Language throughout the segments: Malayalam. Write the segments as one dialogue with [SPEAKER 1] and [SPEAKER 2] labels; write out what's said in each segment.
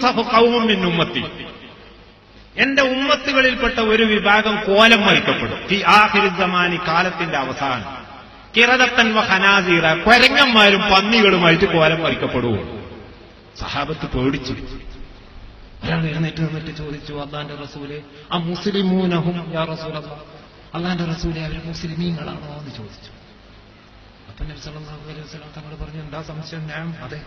[SPEAKER 1] യുംസഹു ഖൗമുൻ മിൻ ഉമ്മത്തി, എന്റെ ഉമ്മത്തുകളിൽപ്പെട്ട ഒരു വിഭാഗം കോലം മരിക്കപ്പെടും. ഫി ആഖിരി സമാനി, കാലത്തിന്റെ അവസാനം. കിറദത്തൻ വ ഖനാസീറ, കൊരങ്ങന്മാരും പന്നികളുമായിട്ട് കോലം മരിക്കപ്പെടുവോ? സഹാബത്ത് പേടിച്ചു. ഒരാൾ എഴുന്നേറ്റ് നിന്നിട്ട് ചോദിച്ചു, അല്ലാഹുവിന്റെ റസൂലേ, ആ മുസ്ലിമൂനഹും യാ റസൂലല്ലാഹ്, അല്ലാഹുവിന്റെ റസൂലേ അവർ മുസ്ലിമീങ്ങളാണോ എന്ന് ചോദിച്ചു. അപ്പൊ നബി സല്ലല്ലാഹു അലൈഹി വസല്ലം തങ്ങൾ പറഞ്ഞു, എന്താ സംശയം? ഞാൻ അതെ.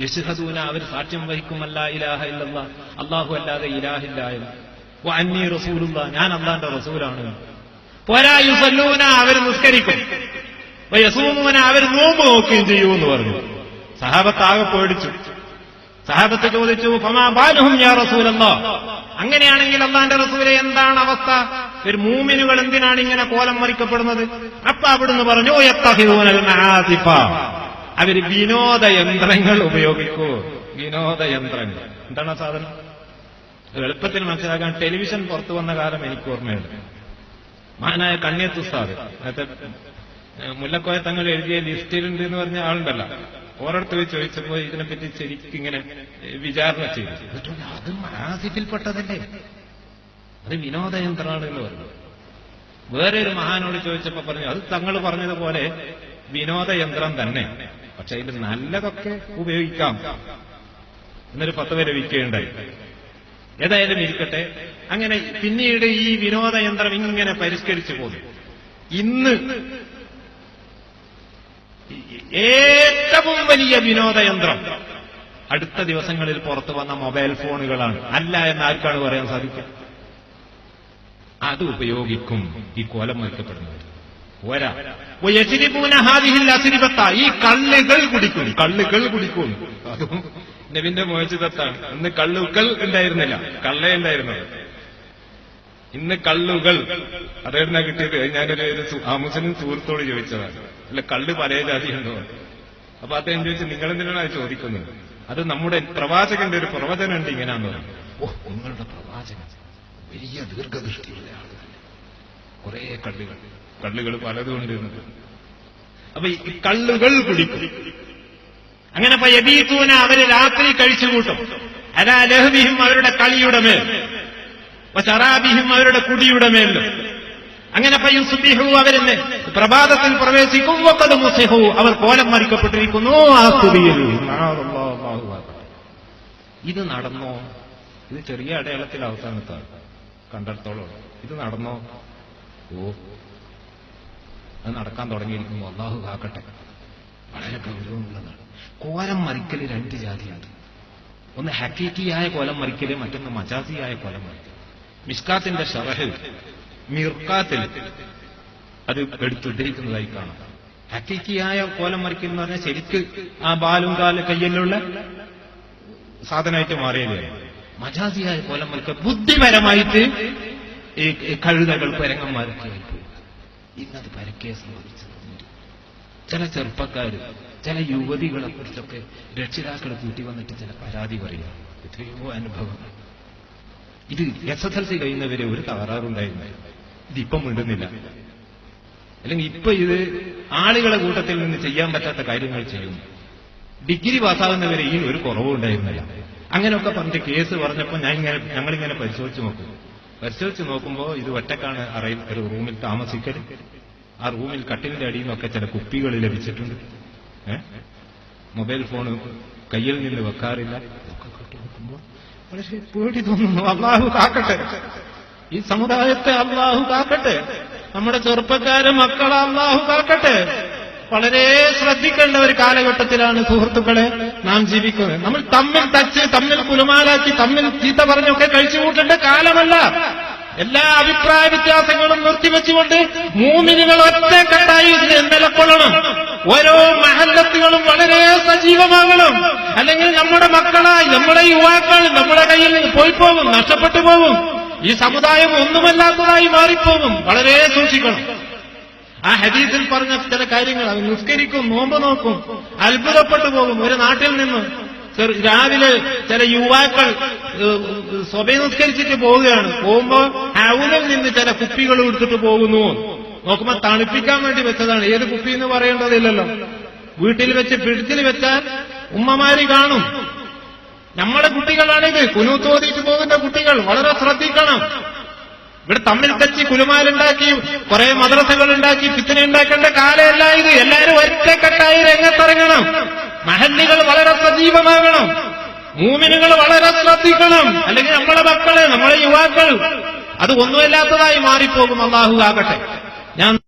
[SPEAKER 1] യശ്ഹദൂന, അവർ സാക്ഷ്യം വഹിക്കും, അല്ലാ ഇലാഹ ഇല്ലല്ലാഹ്, അല്ലാഹു അല്ലാതെ ഇലാഹില്ല എന്ന്, വ അന്നീ റസൂലുള്ളാഹ്, ഞാൻ അല്ലാഹുവിന്റെ റസൂലാണ്. പോരാ, യുസല്ലൂന, അവർ നിസ്കരിക്കും, വ യസൂമൂന, അവർ നോമ്പ് നോക്കുകയും ചെയ്യുമെന്ന് പറഞ്ഞു. സഹാബത്ത് ആകെ പേടിച്ചു. സഹാബത്ത് ചോദിച്ചു, ഫമാ ബാലുഹും യാ റസൂലല്ലാഹ്, അങ്ങനെയാണെങ്കിൽ അല്ലാഹുവിന്റെ റസൂലേ എന്താണ് അവസ്ഥ? ഒരു മൂമിനുകൾ എന്തിനാണ് ഇങ്ങനെ കോലം മറിക്കപ്പെടുന്നത്? അപ്പൊ അവിടുന്ന് പറഞ്ഞു, യത്തഖിദൂനൽ മആസിഫ, അവര് വിനോദയന്ത്രങ്ങൾ ഉപയോഗിക്കൂ. വിനോദയന്ത്രങ്ങൾ എന്താണ് ആ സാധനം? എളുപ്പത്തിൽ മനസ്സിലാക്കാൻ ടെലിവിഷൻ പുറത്തു വന്ന കാലം എനിക്ക് ഓർമ്മയുണ്ട്. മഹാനായ കണ്ണിയത്ത് ഉസ്താദ്, നേരത്തെ മുല്ലക്കോയ തങ്ങൾ എഴുതിയ ലിസ്റ്റിലുണ്ട് എന്ന് പറഞ്ഞ ആളുണ്ടല്ലോ, ഓരോരുത്തർ ചോദിച്ചപ്പോ ഇതിനെപ്പറ്റി ശരിക്കിങ്ങനെ വിചാരണ ചെയ്തു. അത് ആസിഫിൽപ്പെട്ടതല്ലേ, അത് വിനോദയന്ത്രമാണ് എന്ന് പറഞ്ഞു. വേറെ ഒരു മഹാനോട് ചോദിച്ചപ്പോ പറഞ്ഞു, അത് തങ്ങൾ പറഞ്ഞതുപോലെ വിനോദയന്ത്രം തന്നെ, പക്ഷെ അതിൽ നല്ലതൊക്കെ ഉപയോഗിക്കാം എന്നൊരു ഫത്വ ലഭിക്കുകയുണ്ടായി. ഏതായാലും ഇരിക്കട്ടെ. അങ്ങനെ പിന്നീട് ഈ വിനോദയന്ത്രം ഇങ്ങനെ പരിഷ്കരിച്ചു പോകുന്നു. ഇന്ന് ഏറ്റവും വലിയ വിനോദയന്ത്രം അടുത്ത ദിവസങ്ങളിൽ പുറത്തു വന്ന മൊബൈൽ ഫോണുകളാണ്. അല്ല എന്ന് ആർക്കാണ് പറയാൻ സാധിക്കുക? അത് ഉപയോഗിക്കും ഈ കോലം വയ്ക്കപ്പെടുന്നത്. പോരാ, ഈ കള്ളുകൾ കുടിക്കും. കള്ളുകൾ കുടിക്കും. അതും നബിന്റെ മോചിതത്താണ്. ഇന്ന് കള്ളുകൾ ഉണ്ടായിരുന്നില്ല, കള്ളേ ഉണ്ടായിരുന്നത്. ഇന്ന് കള്ളുകൾ അതെവിടുന്ന കിട്ടിയത്? ഞാനൊരു മുസ്ലിം സുഹൃത്തോട് ചോദിച്ചതാണ്. അല്ല, കള്ള് പല ജാതി ഉണ്ടോ? അപ്പൊ അദ്ദേഹം ചോദിച്ചു, നിങ്ങളെന്തിനാണ് അത് ചോദിക്കുന്നത്? അത് നമ്മുടെ പ്രവാചകന്റെ ഒരു പ്രവചനം ഉണ്ട്, ഇങ്ങനെയാന്ന് പറഞ്ഞു. ഓ, നിങ്ങളുടെ പ്രവാചകൻ വലിയ ദീർഘദൃഷ്ടിയുള്ള ആളുകൾ, കുറെ കള്ളുകൾ പലതും ഉണ്ട്. അപ്പൊ ഈ കള്ളുകൾ കുടിക്കും. അങ്ങനെ യബീതൂന, അവര് രാത്രി കഴിച്ചുകൂട്ടും. അലാ ലഹ്വിഹിം, അവരുടെ കളിയുടെ മേൽ, വശറാബിഹിം, അവരുടെ കുടിയുടെ മേലും. അങ്ങനെ ഫയുസ്ബിഹു, അവരെന്നെ പ്രഭാതത്തിൽ പ്രവേശിക്കും. വഖദ് മുസിഹു, അവർ കോലം മറിക്കപ്പെട്ടിരിക്കുന്നു. ഇത് നടന്നോ? ഇത് ചെറിയ അടയാളത്തിൽ അവസാനത്താണ് കണ്ടെടുത്തോളം. ഇത് നടന്നോ? ഓ, അത് നടക്കാൻ തുടങ്ങിയിരിക്കുന്നു. അല്ലാഹു കാക്കട്ടെ. വളരെ ഗൗരവമുള്ളതാണ്. കോലം മറിക്കൽ രണ്ട് ജാതിയുണ്ട്. ഒന്ന് ഹക്കീക്കിയായ കോലം മറിക്കല്, മറ്റൊന്ന് മജാസിയായ കോലം മറിക്കൽ. മിഷ്കാത്തിന്റെ ഷറഹിൽ മിർക്കാത്തിൽ അത് എടുത്തുദ്ധരിക്കുന്നതായി കാണാം. ഹക്കീക്കിയായ കോലം മറിക്കൽ എന്ന് പറഞ്ഞാൽ ശരിക്ക് ആ ബാലും കാല കയ്യിലുള്ള സാധനമായിട്ട് മാറിയതാണ്. മജാസിയായ കോലം മറിക്കൽ ബുദ്ധിപരമായിട്ട് ഈ കഴുതകൾ പരങ്ങന്മാരൊക്കെ ആയിപ്പോയി. ഇന്നത് പരക്കെ സംഭവിച്ചത്. ചില ചെറുപ്പക്കാര്, ചില യുവതികളെ കുറിച്ചൊക്കെ രക്ഷിതാക്കളെ കൂട്ടി വന്നിട്ട് ചില പരാതി പറയുക. എത്രയോ അനുഭവങ്ങൾ. ഇത് SSLC കഴിയുന്നവരെ ഒരു തകരാറുണ്ടായിരുന്നു. ഇതിപ്പം മിണ്ടുന്നില്ല. അല്ലെങ്കിൽ ഇപ്പൊ ഇത് ആളുകളെ കൂട്ടത്തിൽ നിന്ന് ചെയ്യാൻ പറ്റാത്ത കാര്യങ്ങൾ ചെയ്യുന്നു. ഡിഗ്രി പാസ്സാകുന്നവരെ ഈ ഒരു കുറവും ഉണ്ടായിരുന്നില്ല. അങ്ങനെയൊക്കെ പറഞ്ഞിട്ട് കേസ് പറഞ്ഞപ്പോൾ ഞങ്ങളിങ്ങനെ പരിശോധിച്ച് നോക്കുമ്പോൾ ഇത് ഒറ്റക്കാണ് അറയിൽ ഒരു റൂമിൽ താമസിക്കൽ. ആ റൂമിൽ കട്ടിലിന്റെ അടിയിൽ നിന്നൊക്കെ ചില കുപ്പികൾ ലഭിച്ചിട്ടുണ്ട്. മൊബൈൽ ഫോൺ കയ്യിൽ നിന്ന് വെക്കാറില്ല. നോക്കുമ്പോൾ വളരെ പേടി തോന്നുന്നു. അല്ലാഹു കാക്കട്ടെ, ഈ സമുദായത്തെ അല്ലാഹു കാക്കട്ടെ, നമ്മുടെ ചെറുപ്പക്കാരെ മക്കളെ അല്ലാഹു കാക്കട്ടെ. വളരെ ശ്രദ്ധിക്കേണ്ട ഒരു കാലഘട്ടത്തിലാണ് സുഹൃത്തുക്കളെ നാം ജീവിക്കുന്നത്. നമ്മൾ തമ്മിൽ തച്ച്, തമ്മിൽ കുലുമാലാക്കി, തമ്മിൽ ചീത്ത പറഞ്ഞൊക്കെ കഴിച്ചു കൂട്ടേണ്ട കാലമല്ല. എല്ലാ അഭിപ്രായ വ്യത്യാസങ്ങളും നിർത്തിവെച്ചുകൊണ്ട് മൂമിനുകൾ ഒറ്റക്കെട്ടായി ഇതിനെ നിലകൊള്ളണം. ഓരോ മഹല്ലത്തുകളും വളരെ സജീവമാകണം. അല്ലെങ്കിൽ നമ്മുടെ മക്കളായി, നമ്മുടെ യുവാക്കൾ നമ്മുടെ കയ്യിൽ പോയി പോകും, നഷ്ടപ്പെട്ടു പോകും. ഈ സമുദായം ഒന്നുമല്ലാത്തതായി മാറിപ്പോകും. വളരെ സൂക്ഷിക്കണം. ആ ഹദീസിൽ പറഞ്ഞ ചില കാര്യങ്ങൾ, അത് നിസ്കരിക്കും, നോമ്പ് നോക്കും, അത്ഭുതപ്പെട്ടു പോകും. ഒരു നാട്ടിൽ നിന്ന് രാവിലെ ചില യുവാക്കൾ സ്വബൈ നിസ്കരിച്ചിട്ട് പോവുകയാണ്. പോകുമ്പോ ഹൗലിൽ നിന്ന് ചില കുപ്പികൾ എടുത്തിട്ട് പോകുന്നു. നോക്കുമ്പോ തണുപ്പിക്കാൻ വേണ്ടി വെച്ചതാണ്. ഏത് കുപ്പി എന്ന് പറയേണ്ടതില്ലല്ലോ. വീട്ടിൽ വെച്ച് ഫ്രിഡ്ജിൽ വെച്ചാൽ ഉമ്മമാര് കാണും. നമ്മുടെ കുട്ടികളാണിത്, കുനൂത്ത് ഓതിയിട്ട് പോകുന്ന കുട്ടികൾ. വളരെ ശ്രദ്ധിക്കണം. ഇവിടെ തമ്മിൽ തച്ചി കുലുമാലുണ്ടാക്കി കുറെ മദ്രസകൾ ഉണ്ടാക്കി ഫിത്ന ഉണ്ടാക്കേണ്ട കാലമല്ല ഇത്. എല്ലാവരും ഒറ്റക്കെട്ടായി രംഗത്തിറങ്ങണം. മഹല്ലുകൾ വളരെ സജീവമാകണം. മൂമിനുകൾ വളരെ ശ്രദ്ധിക്കണം. അല്ലെങ്കിൽ നമ്മളെ മക്കള്, നമ്മളെ യുവാക്കൾ അത് ഒന്നുമില്ലാത്തതായി മാറിപ്പോകും. അല്ലാഹു ആകട്ടെ. ഞാൻ